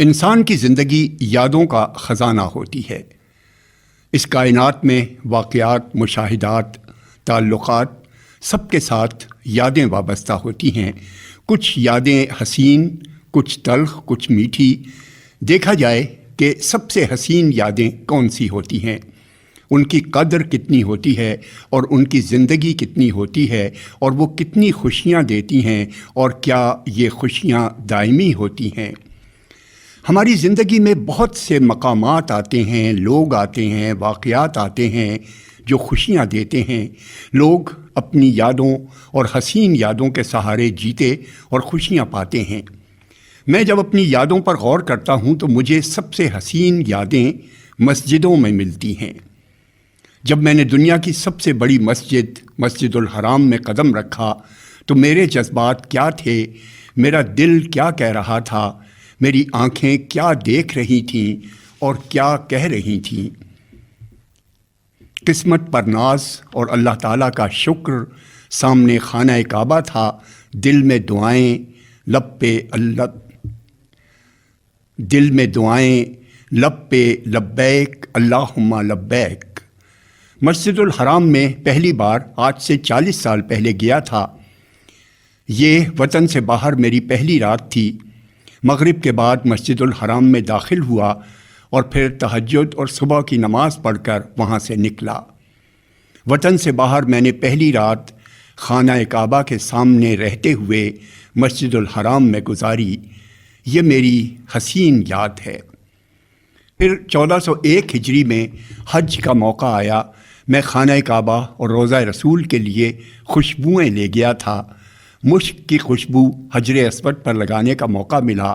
انسان کی زندگی یادوں کا خزانہ ہوتی ہے۔ اس کائنات میں واقعات، مشاہدات، تعلقات سب کے ساتھ یادیں وابستہ ہوتی ہیں۔ کچھ یادیں حسین، کچھ تلخ، کچھ میٹھی۔ دیکھا جائے کہ سب سے حسین یادیں کون سی ہوتی ہیں، ان کی قدر کتنی ہوتی ہے اور ان کی زندگی کتنی ہوتی ہے، اور وہ کتنی خوشیاں دیتی ہیں، اور کیا یہ خوشیاں دائمی ہوتی ہیں۔ ہماری زندگی میں بہت سے مقامات آتے ہیں، لوگ آتے ہیں، واقعات آتے ہیں جو خوشیاں دیتے ہیں۔ لوگ اپنی یادوں اور حسین یادوں کے سہارے جیتے اور خوشیاں پاتے ہیں۔ میں جب اپنی یادوں پر غور کرتا ہوں تو مجھے سب سے حسین یادیں مسجدوں میں ملتی ہیں۔ جب میں نے دنیا کی سب سے بڑی مسجد الحرام میں قدم رکھا تو میرے جذبات کیا تھے، میرا دل کیا کہہ رہا تھا، میری آنکھیں کیا دیکھ رہی تھیں اور کیا کہہ رہی تھیں۔ قسمت پر ناز اور اللہ تعالیٰ کا شکر، سامنے خانہ کعبہ تھا، دل میں دعائیں لب پہ لبیک اللہم لبیک۔ مسجد الحرام میں پہلی بار آج سے 40 سال پہلے گیا تھا۔ یہ وطن سے باہر میری پہلی رات تھی۔ مغرب کے بعد مسجد الحرام میں داخل ہوا اور پھر تہجد اور صبح کی نماز پڑھ کر وہاں سے نکلا۔ وطن سے باہر میں نے پہلی رات خانہ کعبہ کے سامنے رہتے ہوئے مسجد الحرام میں گزاری۔ یہ میری حسین یاد ہے۔ پھر 1401 ہجری میں حج کا موقع آیا۔ میں خانہ کعبہ اور روضہ رسول کے لیے خوشبوئیں لے گیا تھا۔ مشک کی خوشبو حجر اسود پر لگانے کا موقع ملا۔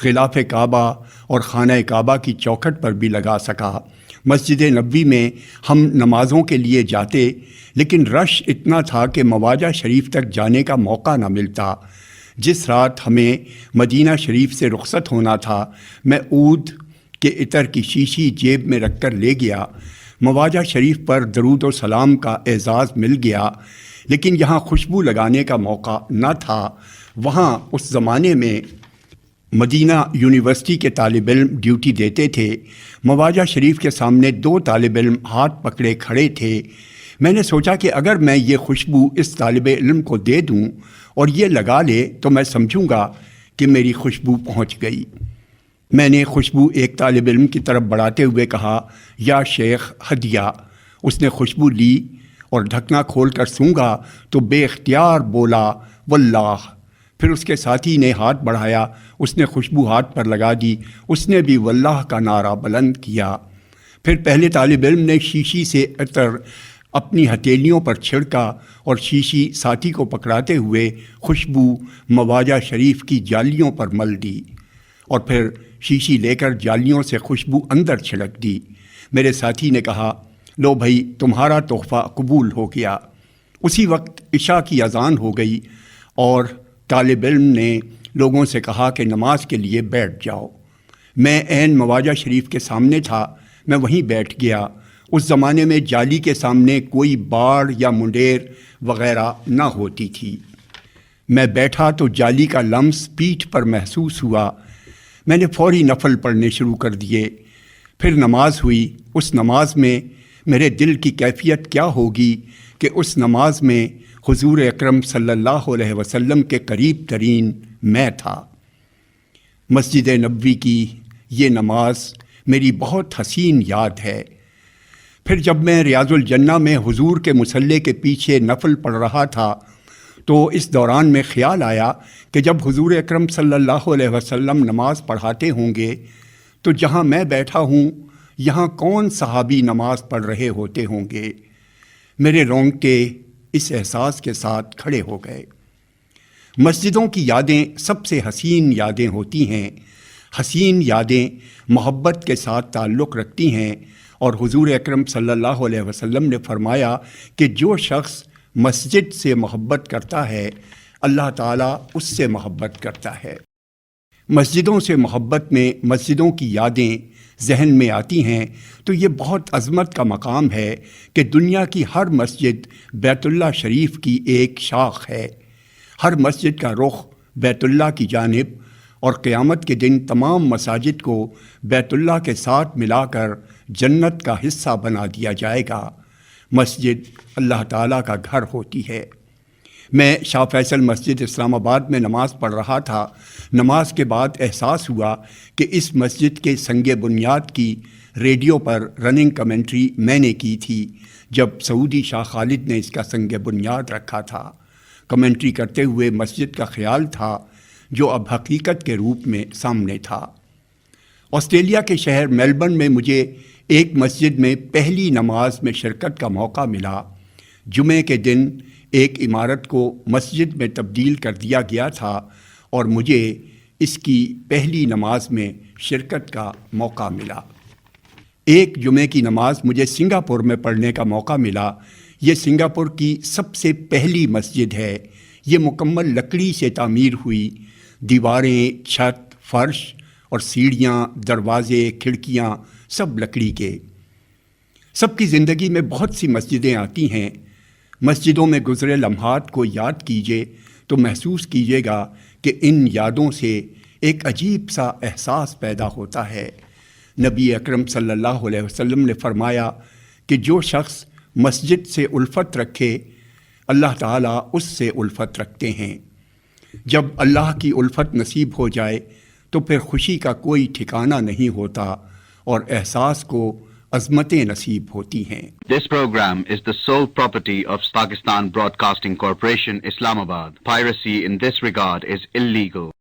غلاف کعبہ اور خانہ کعبہ کی چوکھٹ پر بھی لگا سکا۔ مسجد نبوی میں ہم نمازوں کے لیے جاتے، لیکن رش اتنا تھا کہ مواجہ شریف تک جانے کا موقع نہ ملتا۔ جس رات ہمیں مدینہ شریف سے رخصت ہونا تھا، میں عود کے عطر کی شیشی جیب میں رکھ کر لے گیا۔ مواجہ شریف پر درود و سلام کا اعزاز مل گیا، لیکن یہاں خوشبو لگانے کا موقع نہ تھا۔ وہاں اس زمانے میں مدینہ یونیورسٹی کے طالب علم ڈیوٹی دیتے تھے۔ مواجہ شریف کے سامنے 2 طالب علم ہاتھ پکڑے کھڑے تھے۔ میں نے سوچا کہ اگر میں یہ خوشبو اس طالب علم کو دے دوں اور یہ لگا لے تو میں سمجھوں گا کہ میری خوشبو پہنچ گئی۔ میں نے خوشبو ایک طالب علم کی طرف بڑھاتے ہوئے کہا، یا شیخ ہدیہ۔ اس نے خوشبو لی اور ڈھکنا کھول کر سونگھا تو بے اختیار بولا، واللہ۔ پھر اس کے ساتھی نے ہاتھ بڑھایا، اس نے خوشبو ہاتھ پر لگا دی، اس نے بھی واللہ کا نعرہ بلند کیا۔ پھر پہلے طالب علم نے شیشی سے عطر اپنی ہتھیلیوں پر چھڑکا اور شیشی ساتھی کو پکڑاتے ہوئے خوشبو مواجہ شریف کی جالیوں پر مل دی، اور پھر شیشی لے کر جالیوں سے خوشبو اندر چھڑک دی۔ میرے ساتھی نے کہا، لو بھائی، تمہارا تحفہ قبول ہو گیا۔ اسی وقت عشاء کی اذان ہو گئی اور طالب علم نے لوگوں سے کہا کہ نماز کے لیے بیٹھ جاؤ۔ میں عین مواجہ شریف کے سامنے تھا، میں وہیں بیٹھ گیا۔ اس زمانے میں جالی کے سامنے کوئی باڑ یا منڈیر وغیرہ نہ ہوتی تھی۔ میں بیٹھا تو جالی کا لمس پیٹھ پر محسوس ہوا۔ میں نے فوری نفل پڑھنے شروع کر دیے۔ پھر نماز ہوئی۔ اس نماز میں میرے دل کی کیفیت کیا ہوگی کہ اس نماز میں حضور اکرم صلی اللہ علیہ وسلم کے قریب ترین میں تھا۔ مسجد نبوی کی یہ نماز میری بہت حسین یاد ہے۔ پھر جب میں ریاض الجنہ میں حضور کے مصلی کے پیچھے نفل پڑھ رہا تھا تو اس دوران میں خیال آیا کہ جب حضور اکرم صلی اللہ علیہ وسلم نماز پڑھاتے ہوں گے تو جہاں میں بیٹھا ہوں یہاں کون صحابی نماز پڑھ رہے ہوتے ہوں گے۔ میرے رونگٹے اس احساس کے ساتھ کھڑے ہو گئے۔ مسجدوں کی یادیں سب سے حسین یادیں ہوتی ہیں۔ حسین یادیں محبت کے ساتھ تعلق رکھتی ہیں، اور حضور اکرم صلی اللہ علیہ وسلم نے فرمایا کہ جو شخص مسجد سے محبت کرتا ہے اللہ تعالیٰ اس سے محبت کرتا ہے۔ مسجدوں سے محبت میں مسجدوں کی یادیں ذہن میں آتی ہیں تو یہ بہت عظمت کا مقام ہے کہ دنیا کی ہر مسجد بیت اللہ شریف کی ایک شاخ ہے۔ ہر مسجد کا رخ بیت اللہ کی جانب اور قیامت کے دن تمام مساجد کو بیت اللہ کے ساتھ ملا کر جنت کا حصہ بنا دیا جائے گا۔ مسجد اللہ تعالیٰ کا گھر ہوتی ہے۔ میں شاہ فیصل مسجد اسلام آباد میں نماز پڑھ رہا تھا۔ نماز کے بعد احساس ہوا کہ اس مسجد کے سنگ بنیاد کی ریڈیو پر رننگ کمنٹری میں نے کی تھی جب سعودی شاہ خالد نے اس کا سنگ بنیاد رکھا تھا۔ کمنٹری کرتے ہوئے مسجد کا خیال تھا جو اب حقیقت کے روپ میں سامنے تھا۔ آسٹریلیا کے شہر میلبرن میں مجھے ایک مسجد میں پہلی نماز میں شرکت کا موقع ملا۔ جمعے کے دن ایک عمارت کو مسجد میں تبدیل کر دیا گیا تھا اور مجھے اس کی پہلی نماز میں شرکت کا موقع ملا۔ ایک جمعے کی نماز مجھے سنگاپور میں پڑھنے کا موقع ملا۔ یہ سنگاپور کی سب سے پہلی مسجد ہے۔ یہ مکمل لکڑی سے تعمیر ہوئی، دیواریں، چھت، فرش اور سیڑھیاں، دروازے، کھڑکیاں سب لکڑی کے۔ سب کی زندگی میں بہت سی مسجدیں آتی ہیں۔ مسجدوں میں گزرے لمحات کو یاد کیجئے تو محسوس کیجئے گا کہ ان یادوں سے ایک عجیب سا احساس پیدا ہوتا ہے۔ نبی اکرم صلی اللہ علیہ وسلم نے فرمایا کہ جو شخص مسجد سے الفت رکھے اللہ تعالیٰ اس سے الفت رکھتے ہیں۔ جب اللہ کی الفت نصیب ہو جائے تو پھر خوشی کا کوئی ٹھکانہ نہیں ہوتا اور احساس کو عظمتیں نصیب ہوتی ہیں۔ This program is the sole property of Pakistan Broadcasting Corporation, Islamabad. Piracy in this regard is illegal.